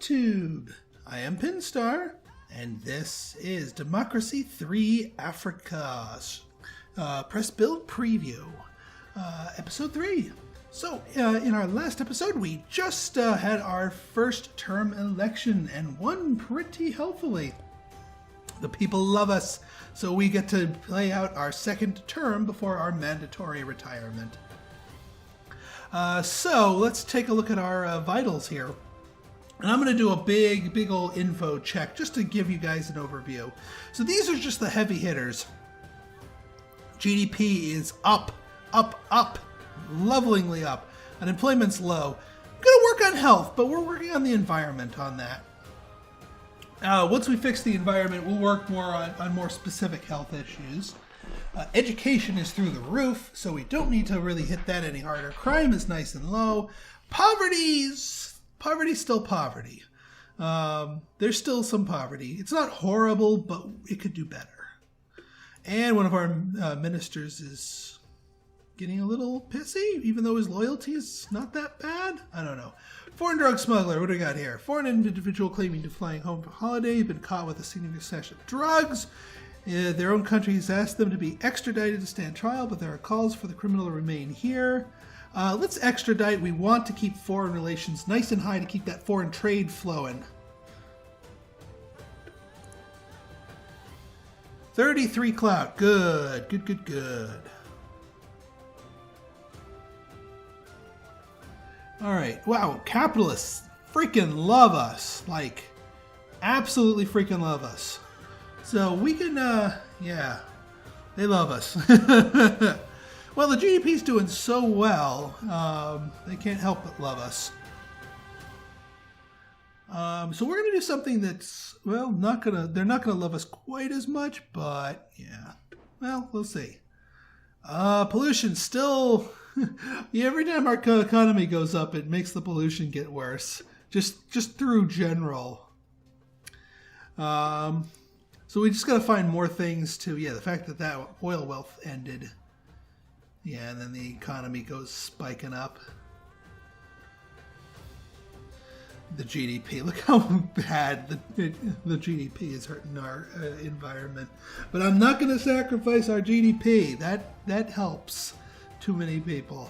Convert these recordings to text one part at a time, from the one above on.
YouTube. I am Pinstar, and this is Democracy 3 Africa. Press Build Preview, Episode 3. So, in our last episode, we just had our first term election and won pretty helpfully. The people love us, so we get to play out our second term before our mandatory retirement. So, let's take a look at our vitals here. And I'm going to do a big old info check just to give you guys an overview. So these are just the heavy hitters. GDP is up, levelingly up. Unemployment's low. I'm going to work on health, but we're working on the environment on that. Once we fix the environment, we'll work more on more specific health issues. Education is through the roof, so we don't need to really hit that any harder. Crime is nice and low. Poverty's still poverty. There's still some poverty. It's not horrible, but it could do better. And one of our ministers is getting a little pissy, even though his loyalty is not that bad. I don't know. Foreign drug smuggler. What do we got here? Foreign individual claiming to flying home for holiday, been caught with a significant stash of drugs. Their own country has asked them to be extradited to stand trial, but there are calls for the criminal to remain here. Let's extradite. We want to keep foreign relations nice and high to keep that foreign trade flowing. 33 clout. Good. All right. Wow. Capitalists freaking love us. Like, absolutely freaking love us. So we can, yeah, they love us. Well, the GDP's doing so well, they can't help but love us. So we're going to do something that's, well, they're not going to love us quite as much, but yeah, well, we'll see. Pollution still, yeah, every time our economy goes up, it makes the pollution get worse, just through general. So we just got to find more things to, yeah, the fact that oil wealth ended. Yeah, and then the economy goes spiking up. The GDP, look how bad the GDP is hurting our environment. But I'm not going to sacrifice our GDP. That helps too many people.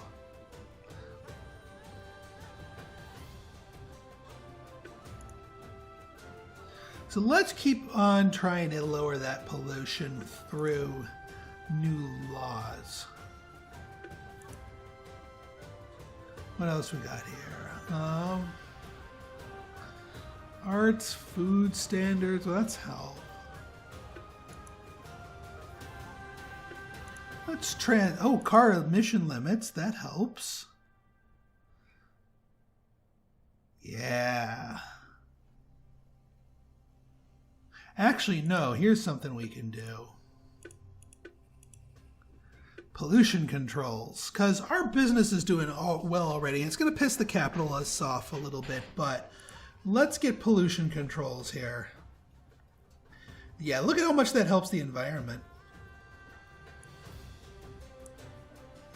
So let's keep on trying to lower that pollution through new laws. What else we got here? Arts, food standards. Well, that's health. Let's car emission limits. That helps. Yeah. Actually, no. Here's something we can do. Pollution controls, because our business is doing well already. It's going to piss the capitalists off a little bit, but let's get pollution controls here. Yeah, look at how much that helps the environment.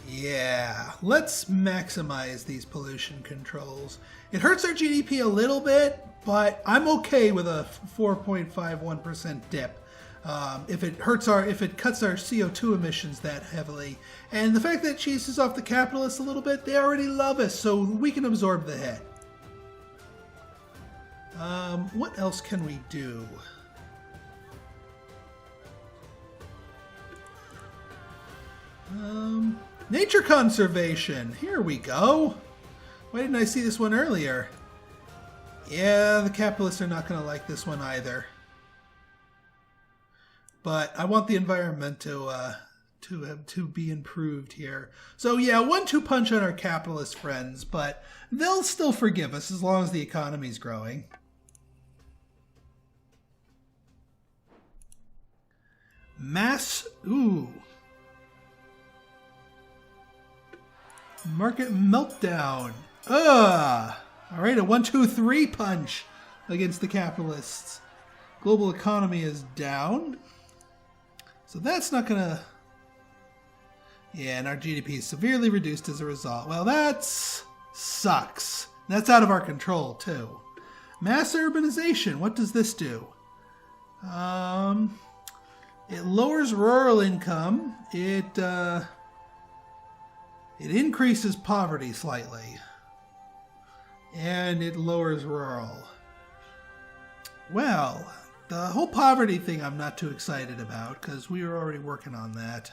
Yeah, let's maximize these pollution controls. It hurts our GDP a little bit, but I'm okay with a 4.51% dip. If it cuts our CO2 emissions that heavily, and the fact that it chases off the capitalists a little bit, they already love us, so we can absorb the hit. What else can we do? Nature conservation. Here we go. Why didn't I see this one earlier? Yeah, the capitalists are not going to like this one either. But I want the environment to be improved here. So yeah, 1-2 punch on our capitalist friends, but they'll still forgive us as long as the economy's growing. Market meltdown. All right, a 1-2-3 punch against the capitalists. Global economy is down. So that's not going to... Yeah, and our GDP is severely reduced as a result. Well, that sucks. That's out of our control, too. Mass urbanization. What does this do? It lowers rural income. It increases poverty slightly. And it lowers rural. Well, the whole poverty thing I'm not too excited about because we were already working on that.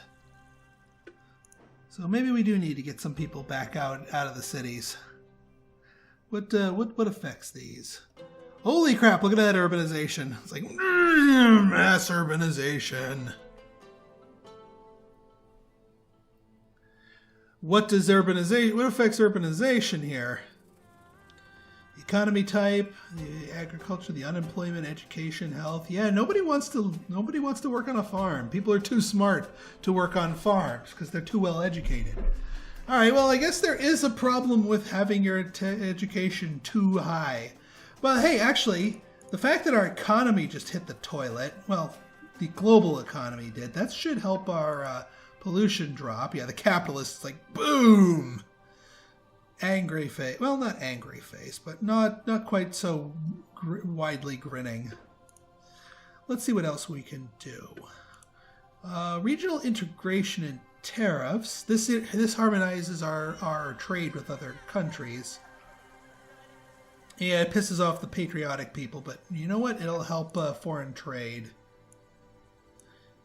So maybe we do need to get some people back out of the cities. What affects these? Holy crap, look at that urbanization. It's like, mass urbanization. What affects urbanization here? Economy type, the agriculture, the unemployment, education, health. Yeah, nobody wants to work on a farm. People are too smart to work on farms because they're too well educated. All right, well, I guess there is a problem with having your education too high. But hey, actually, the fact that our economy just hit the toilet, well, the global economy did, that should help our pollution drop. Yeah, the capitalists, like, boom! Angry face. Well, not angry face, but not quite so widely grinning. Let's see what else we can do. Regional integration and tariffs. This harmonizes our trade with other countries. Yeah, it pisses off the patriotic people, but you know what? It'll help foreign trade.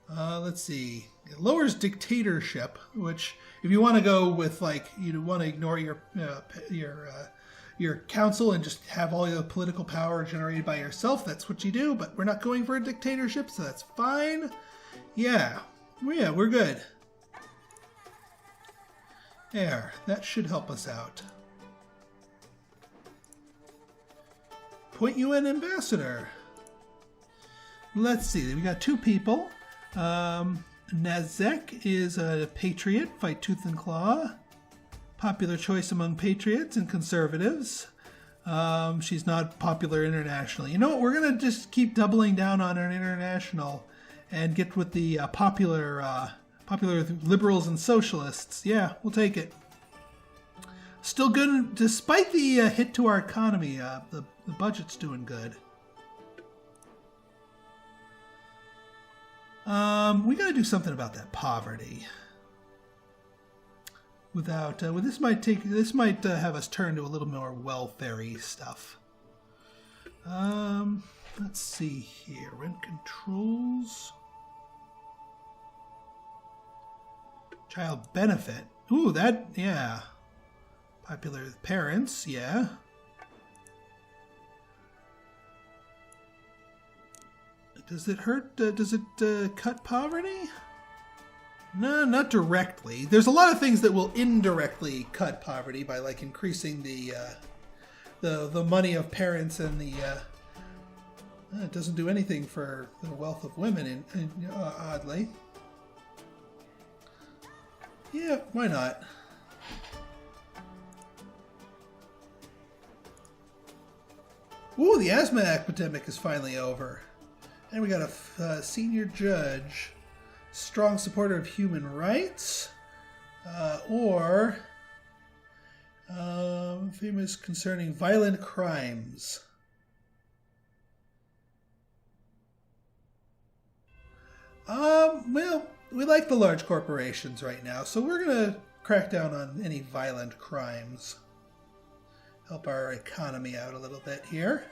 Let's see. It lowers dictatorship, which, if you want to go with, like, you want to ignore your council and just have all your political power generated by yourself, that's what you do. But we're not going for a dictatorship, so that's fine. Yeah, we're good. There, that should help us out. Appoint UN ambassador. Let's see. We got 2 people. Nazek is a patriot, fight tooth and claw. Popular choice among patriots and conservatives. She's not popular internationally. You know what? We're going to just keep doubling down on our international and get with the popular liberals and socialists. Yeah, we'll take it. Still good, despite the hit to our economy. The budget's doing good. We got to do something about that poverty. This might have us turn to a little more welfare-y stuff. Let's see here. Rent controls. Child benefit. Ooh, that, yeah. Popular with parents, yeah. Does it hurt? Does it cut poverty? No, not directly. There's a lot of things that will indirectly cut poverty by, like, increasing the money of parents and the. It doesn't do anything for the wealth of women, oddly. Yeah, why not? Ooh, the asthma epidemic is finally over. And we got a senior judge, strong supporter of human rights, or famous concerning violent crimes. Well, we like the large corporations right now, so we're going to crack down on any violent crimes. Help our economy out a little bit here.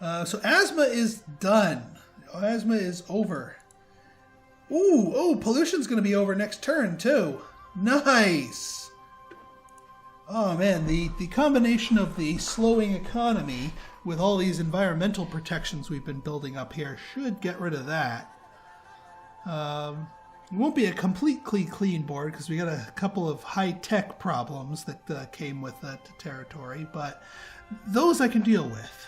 So asthma is done. Asthma is over. Ooh, pollution's going to be over next turn, too. Nice! Oh, man, the combination of the slowing economy with all these environmental protections we've been building up here should get rid of that. It won't be a completely clean board because we got a couple of high-tech problems that came with that territory, but those I can deal with.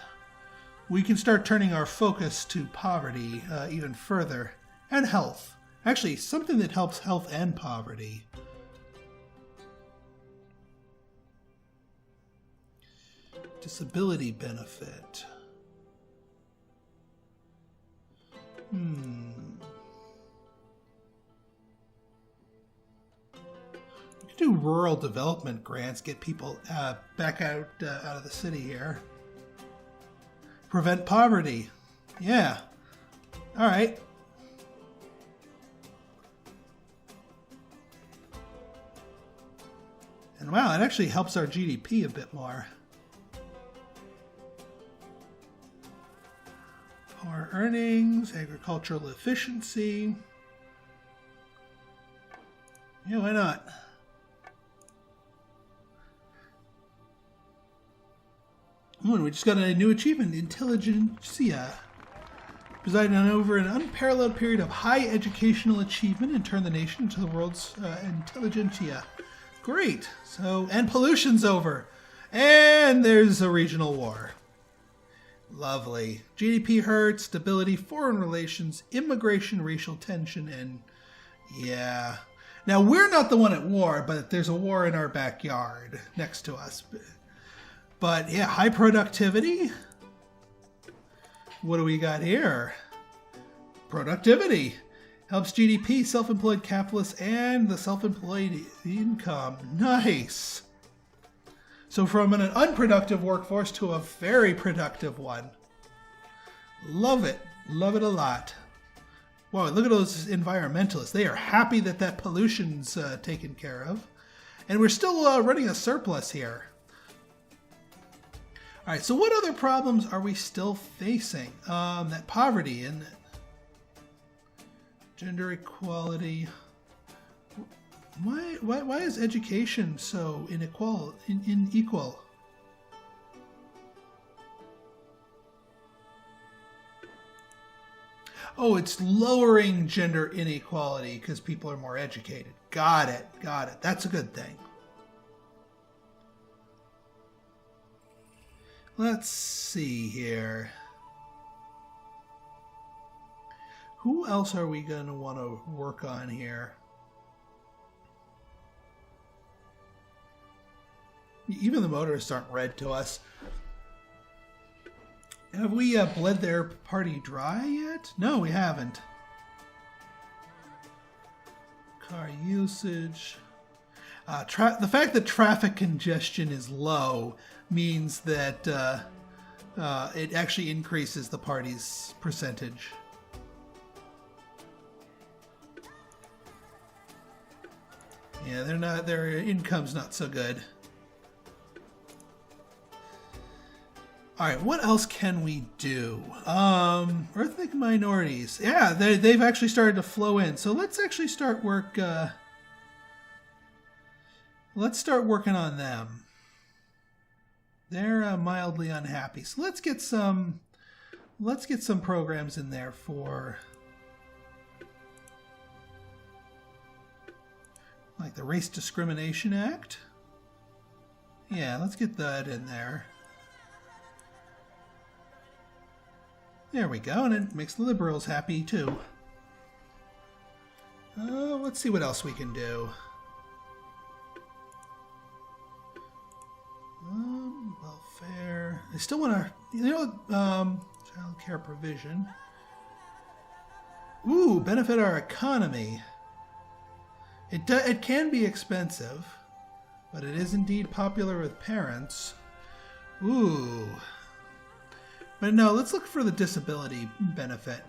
We can start turning our focus to poverty even further, and health. Actually, something that helps health and poverty. Disability benefit. We could do rural development grants, get people back out of the city here. prevent poverty. Yeah. All right. And wow, it actually helps our GDP a bit more. Poor earnings, agricultural efficiency. Yeah, why not? Oh, and we just got a new achievement, Intelligentsia. Presiding on over an unparalleled period of high educational achievement and turn the nation into the world's intelligentsia. Great. So, and pollution's over. And there's a regional war. Lovely. GDP hurt, stability, foreign relations, immigration, racial tension, and yeah. Now, we're not the one at war, but there's a war in our backyard next to us. But yeah, high productivity. What do we got here? Productivity. Helps GDP, self-employed capitalists, and the self-employed income. Nice. So from an unproductive workforce to a very productive one. Love it. Love it a lot. Wow, look at those environmentalists. They are happy that that pollution's taken care of. And we're still running a surplus here. All right, so what other problems are we still facing? That poverty and gender equality. Why is education so unequal? Oh, it's lowering gender inequality because people are more educated. Got it. Got it. That's a good thing. Let's see here. Who else are we going to want to work on here? Even the motorists aren't red to us. Have we bled their party dry yet? No, we haven't. Car usage. The fact that traffic congestion is low means that it actually increases the party's percentage. Yeah, their income's not so good. All right, what else can we do? Ethnic minorities. Yeah, they've actually started to flow in. So let's actually start work. Let's start working on them. They're mildly unhappy. So let's get some programs in there for like the Race Discrimination Act. Yeah, let's get that in there. There we go, and it makes the liberals happy too. Let's see what else we can do. Welfare. I still want to, child care provision. Ooh, benefit our economy. It can be expensive, but it is indeed popular with parents. Ooh. But no, let's look for the disability benefit.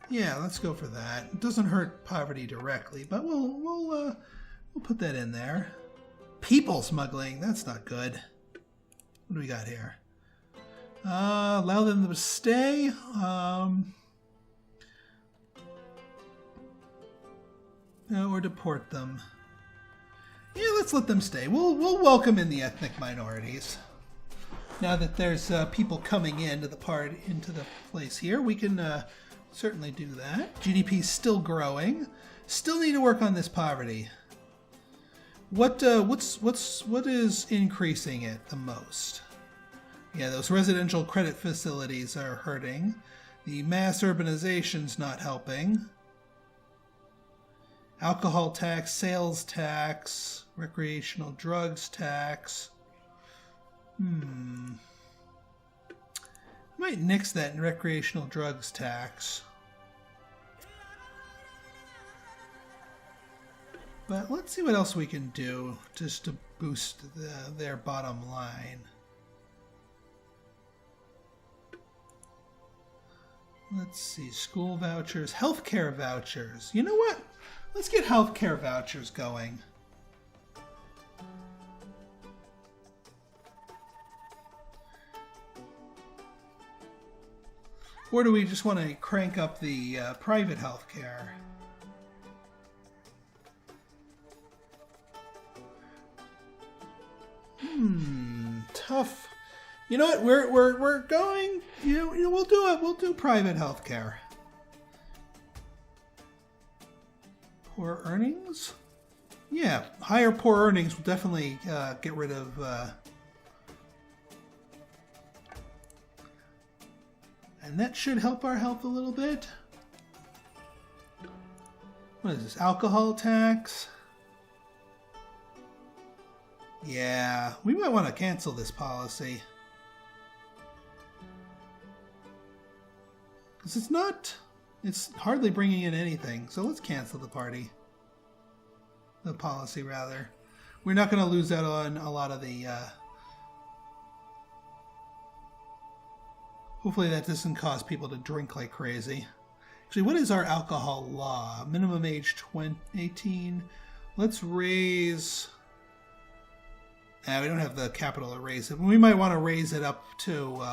Yeah, let's go for that. It doesn't hurt poverty directly, but we'll put that in there. People smuggling, that's not good. What do we got here? Allow them to stay. Or deport them. Yeah, let's let them stay. We'll welcome in the ethnic minorities. Now that there's people coming into the place here, we can certainly do that. GDP's still growing. Still need to work on this poverty. What is increasing it the most? Yeah, those residential credit facilities are hurting. The mass urbanization's not helping. Alcohol tax, sales tax, recreational drugs tax. Might nix that in recreational drugs tax. But let's see what else we can do just to boost their bottom line. Let's see, school vouchers, healthcare vouchers. You know what? Let's get healthcare vouchers going. Or do we just want to crank up the private healthcare? Tough. You know what? We're going. You know, we'll do it. We'll do private healthcare. Poor earnings. Yeah, higher poor earnings will definitely get rid of. And that should help our health a little bit. What is this? Alcohol tax? Yeah, we might want to cancel this policy. Because it's hardly bringing in anything. So let's cancel the policy rather. We're not going to lose out on a lot of the... Hopefully that doesn't cause people to drink like crazy. Actually, what is our alcohol law? Minimum age 18. Let's raise... we don't have the capital to raise it. We might want to raise it up to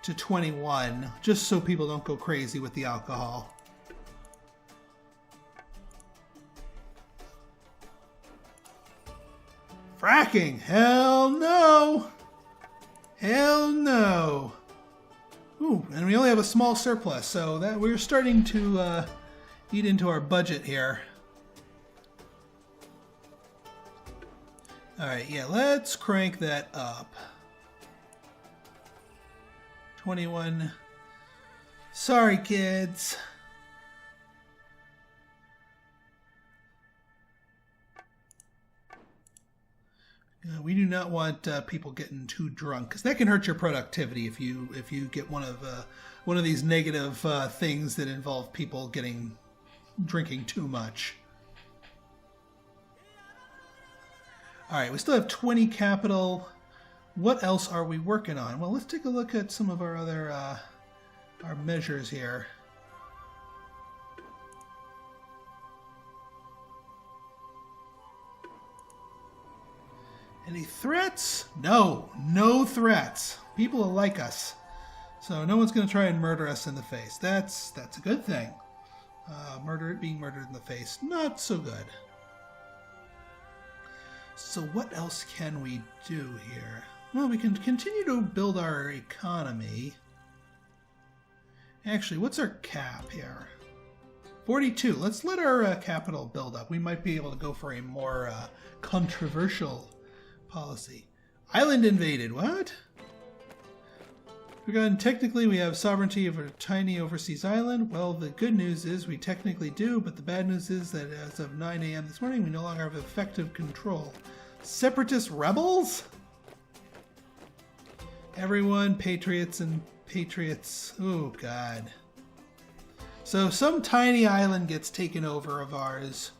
21, just so people don't go crazy with the alcohol. Fracking! Hell no! Hell no! Ooh, and we only have a small surplus, so that we're starting to eat into our budget here. Alright, yeah, let's crank that up. 21. Sorry, kids. We do not want people getting too drunk, because that can hurt your productivity if you get one of these negative things that involve people drinking too much. All right, we still have 20 capital. What else are we working on? Well, let's take a look at some of our other our measures here. Any threats? No, no threats. People will like us, so no one's going to try and murder us in the face. That's a good thing. Being murdered in the face, not so good. So what else can we do here? Well, we can continue to build our economy. Actually, what's our cap here? 42. Let's let our capital build up. We might be able to go for a more controversial policy. Island invaded. What? Forgotten. Technically, we have sovereignty over a tiny overseas island. Well, the good news is we technically do, but the bad news is that as of 9 a.m. this morning, we no longer have effective control. Separatist rebels? Everyone, patriots and patriots. Oh, God. So some tiny island gets taken over of ours,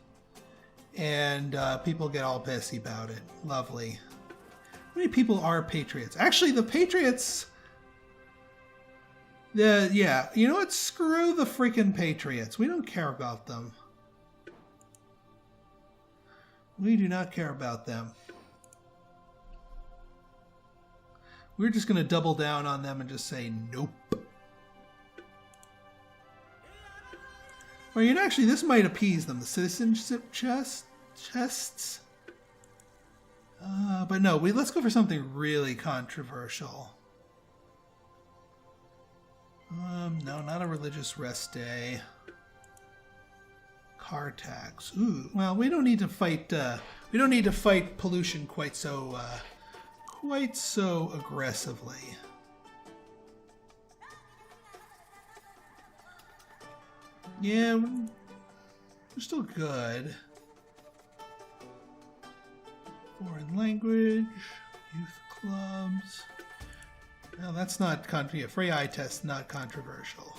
and people get all pissy about it. Lovely. How many people are patriots? Actually, the patriots... yeah, you know what? Screw the freaking patriots. We don't care about them. We do not care about them. We're just going to double down on them and just say nope. Well, you know, actually, this might appease them. The citizenship chests. But no, let's go for something really controversial. No, not a religious rest day. Car tax. Ooh, well, we don't need to fight. We don't need to fight pollution quite so aggressively. Yeah, we're still good. Foreign language, youth clubs. No, that's not free eye test, not controversial.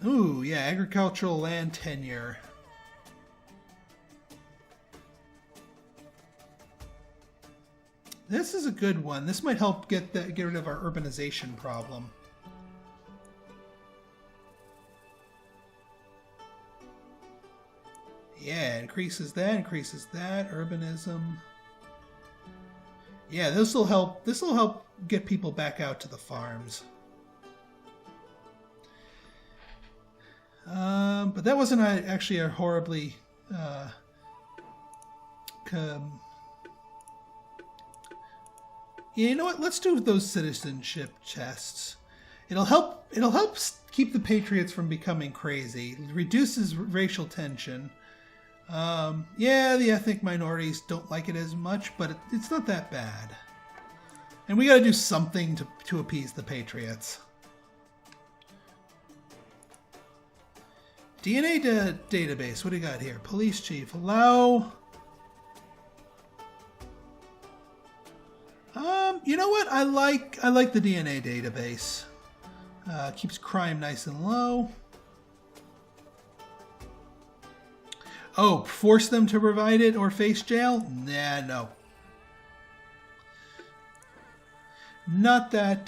Ooh, yeah, agricultural land tenure. This is a good one. This might help get rid of our urbanization problem. Yeah, increases that, urbanism. Yeah, this will help. This will help get people back out to the farms. But that wasn't actually a horribly. You know what? Let's do those citizenship chests. It'll help. It'll help keep the Patriots from becoming crazy. It reduces racial tension. Yeah, the ethnic minorities don't like it as much, but it's not that bad. And we got to do something to appease the Patriots. DNA database. What do you got here? Police chief. Allow. You know what? I like the DNA database. Keeps crime nice and low. Oh, force them to provide it or face jail? Nah, no. Not that.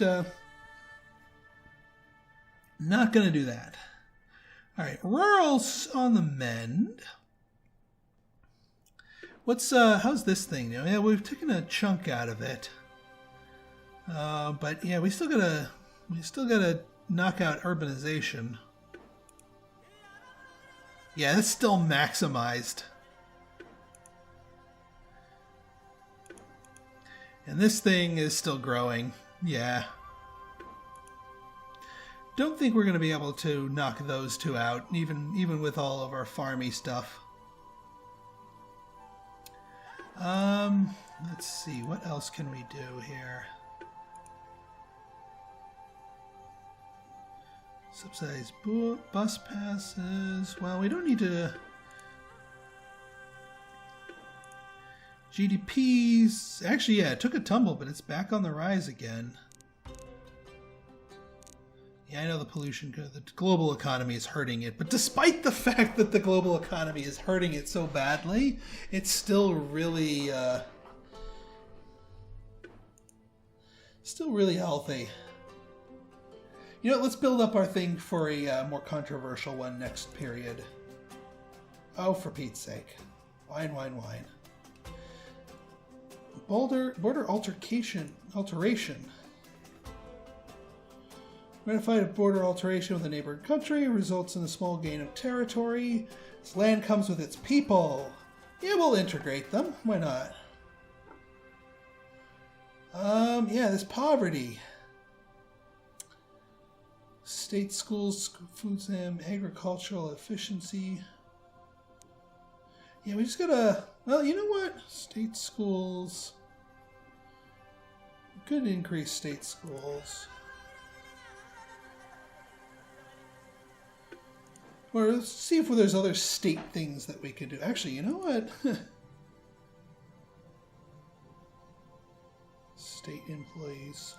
Not gonna do that. All right, rural's on the mend. What's how's this thing? Yeah, we've taken a chunk out of it. But yeah, we still gotta knock out urbanization. Yeah, that's still maximized. And this thing is still growing. Yeah. Don't think we're going to be able to knock those two out, even with all of our farmy stuff. Let's see, what else can we do here? Subsidized bus passes. Well, we don't need to. GDP's actually, yeah, it took a tumble, but it's back on the rise again. Yeah, I know the global economy is hurting it, but despite the fact that the global economy is hurting it so badly, it's still really healthy. You know, let's build up our thing for a more controversial one next period. Oh, for Pete's sake. Wine. Border alteration. Ratified a border alteration with a neighboring country results in a small gain of territory. This land comes with its people. Yeah, we'll integrate them. Why not? Yeah, there's poverty. State schools, food stamp, agricultural efficiency. Yeah, we just gotta. Well, you know what? State schools. We could increase state schools. Or let's see if there's other state things that we could do. Actually, you know what? State employees.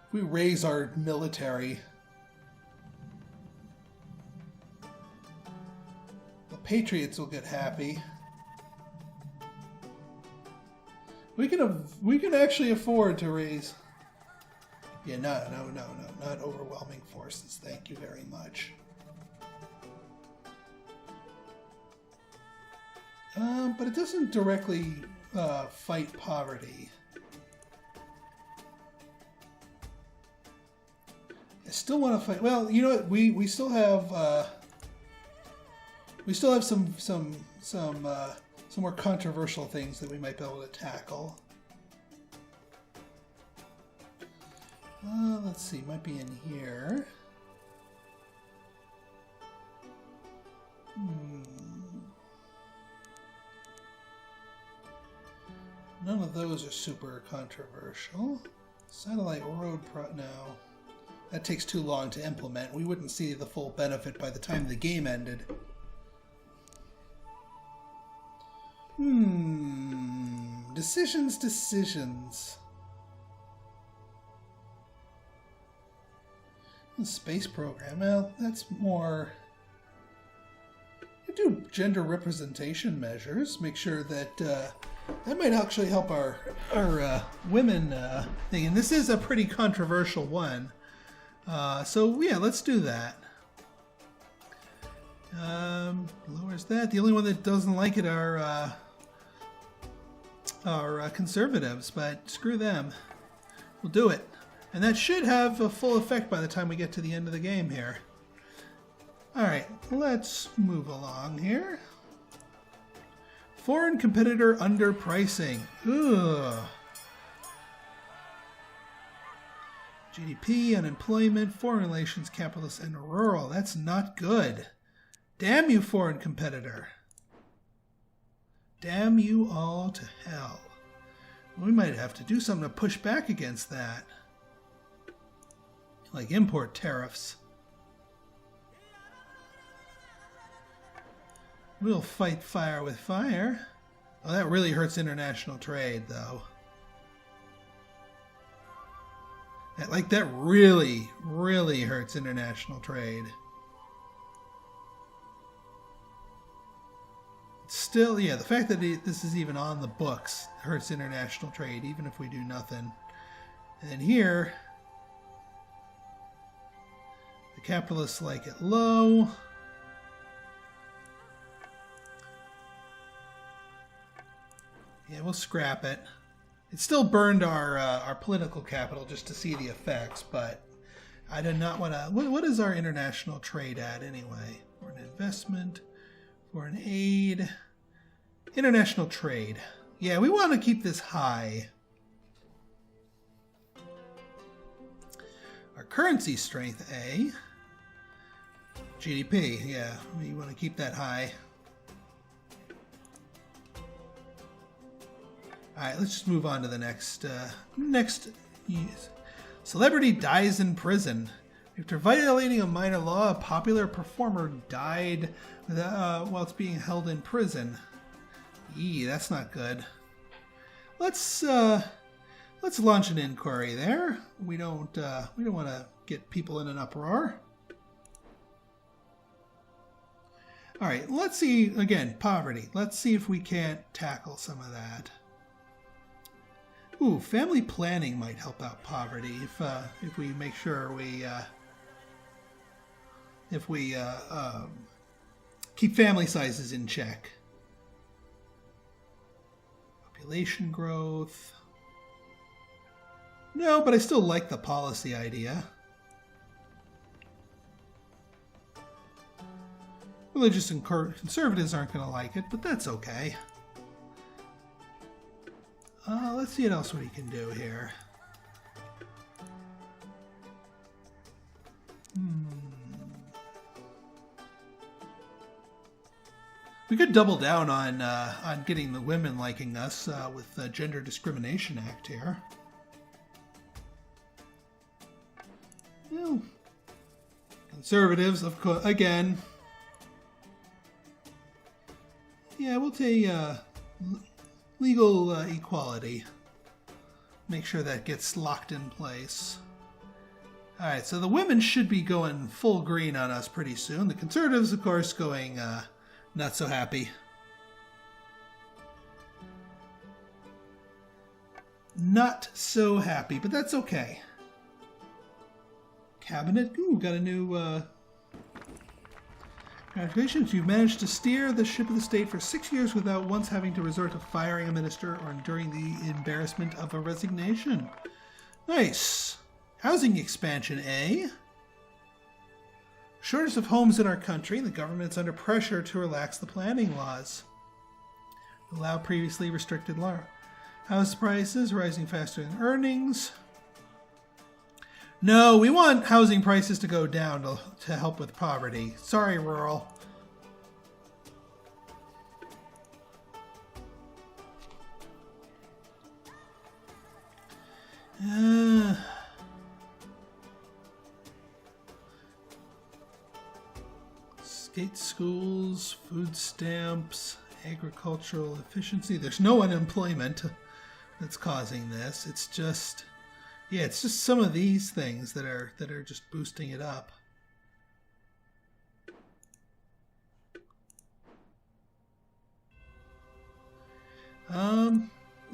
If we raise our military, the Patriots will get happy. We can actually afford to raise. Yeah, no, not overwhelming forces. Thank you very much. But it doesn't directly fight poverty. I still want to fight. Well, you know what? We still have some more controversial things that we might be able to tackle. Let's see. Might be in here. None of those are super controversial. Satellite road no. That takes too long to implement. We wouldn't see the full benefit by the time the game ended. Decisions. The space program. Well, that's more. could do gender representation measures. Make sure that that might actually help our women thing. And this is a pretty controversial one. So yeah, let's do that. Lowers that. The only one that doesn't like it are conservatives, but screw them. We'll do it. And that should have a full effect by the time we get to the end of the game here. Alright, let's move along here. Foreign competitor underpricing. Ugh. GDP, unemployment, foreign relations, capitalist, and rural. That's not good. Damn you, foreign competitor. Damn you all to hell. We might have to do something to push back against that. Like import tariffs. We'll fight fire with fire. Oh, that really hurts international trade, though. That really, really hurts international trade. Still, yeah, the fact that this is even on the books hurts international trade, even if we do nothing. And then here, the capitalists like it low. Yeah, we'll scrap it. It still burned our political capital just to see the effects, but I did not want to... What is our international trade at anyway? Foreign investment, foreign aid, international trade. Yeah, we want to keep this high. Our currency strength, A. GDP, yeah, we want to keep that high. All right, let's just move on to the next. Celebrity dies in prison. After violating a minor law, a popular performer died while it's being held in prison. Eee, that's not good. Let's launch an inquiry there. We don't want to get people in an uproar. All right, let's see again. Poverty. Let's see if we can't tackle some of that. Ooh, family planning might help out poverty if we make sure we keep family sizes in check. Population growth. No, but I still like the policy idea. Religious and conservatives aren't going to like it, but that's okay. Let's see what else we can do here. We could double down on getting the women liking us with the Gender Discrimination Act here. Well, conservatives, of course, again. Yeah, we'll take legal equality. Make sure that gets locked in place. Alright, so the women should be going full green on us pretty soon. The conservatives, of course, going not so happy. Not so happy, but that's okay. Cabinet, ooh, got a new... Congratulations, you've managed to steer the ship of the state for 6 years without once having to resort to firing a minister or enduring the embarrassment of a resignation. Nice. Housing expansion, eh? Shortage of homes in our country, the government's under pressure to relax the planning laws. Allow previously restricted house prices, rising faster than earnings. No, we want housing prices to go down to help with poverty. Sorry, rural. State schools, food stamps, agricultural efficiency. There's no unemployment that's causing this. It's just... yeah, it's just some of these things that are just boosting it up.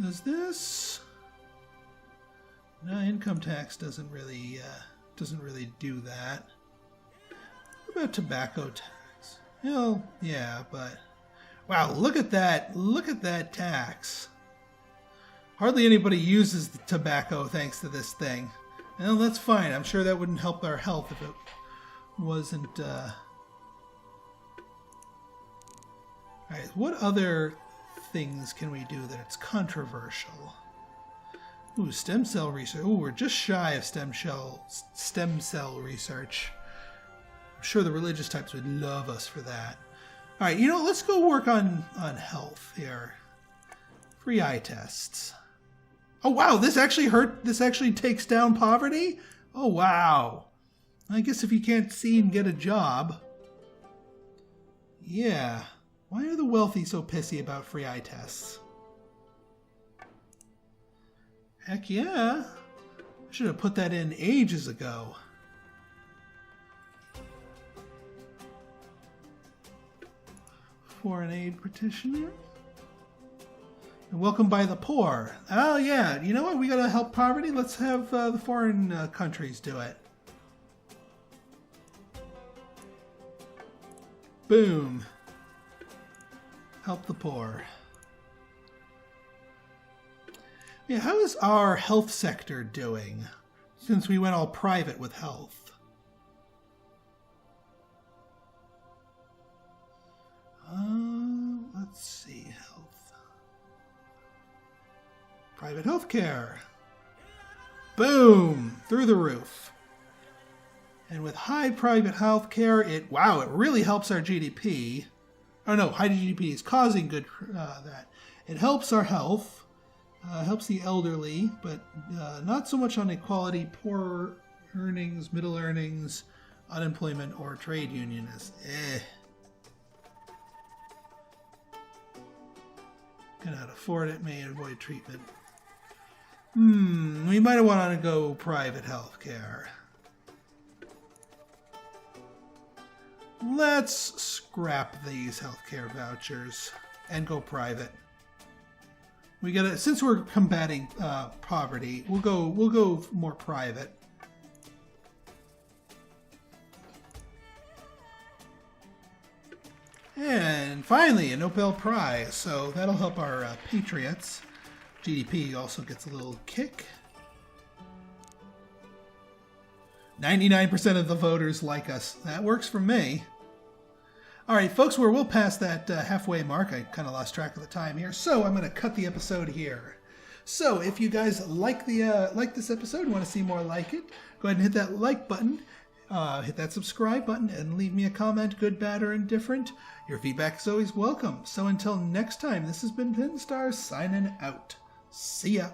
Is this? No, income tax doesn't really do that. What about tobacco tax? Well, yeah, but wow, look at that! Look at that tax. Hardly anybody uses the tobacco thanks to this thing. Well, that's fine. I'm sure that wouldn't help our health if it wasn't. Alright, what other things can we do that it's controversial? Ooh, stem cell research. Ooh, we're just shy of stem cell research. I'm sure the religious types would love us for that. Alright, you know, let's go work on health here. Free eye tests. Oh wow, this actually takes down poverty? Oh wow. I guess if you can't see and get a job. Yeah. Why are the wealthy so pissy about free eye tests? Heck yeah. I should have put that in ages ago. Foreign aid petitioner. And welcome by the poor. Oh yeah, you know what? We gotta help poverty. Let's have the foreign countries do it. Boom. Help the poor. Yeah, how is our health sector doing since we went all private with health? Let's see, health. Private healthcare. Boom! Through the roof. And with high private healthcare, it really helps our GDP. Oh no, high GDP is causing good that. It helps our health, helps the elderly, but not so much on equality, poor earnings, middle earnings, unemployment, or trade unionists. Cannot afford it, may avoid treatment. We might want to go private healthcare. Let's scrap these healthcare vouchers and go private. We gotta, since we're combating poverty, we'll go more private. And finally, a Nobel Prize. So that'll help our patriots. GDP also gets a little kick. 99% of the voters like us. That works for me. All right, folks, we're well past that halfway mark. I kind of lost track of the time here, so I'm going to cut the episode here. So if you guys like this episode and want to see more like it, go ahead and hit that like button, hit that subscribe button, and leave me a comment, good, bad, or indifferent. Your feedback is always welcome. So until next time, this has been Pinstar signing out. See ya.